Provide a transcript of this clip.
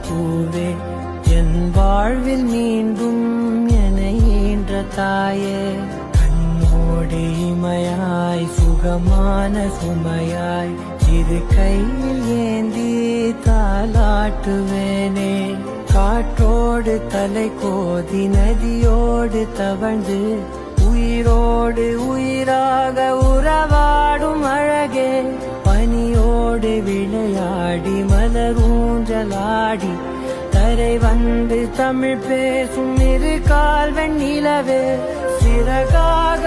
பூவே என் வாழ்வில் மீண்டும் என ஈன்ற தாயே கண்ணோடு இமையாய் சுகமான சுமையாய் இரு கையில் ஏந்தி தாலாட்டுவேனே காற்றோடு தலை கோதி நதியோடு தவழ்ந்து உயிரோடு உயிராக உறவாடும் அழகே பனியோடு விளையாடி மலரூஞ்சலாடி தரை வந்து தமிழ் பேசும் இரு கால் வெண்ணிலவே சிறகாக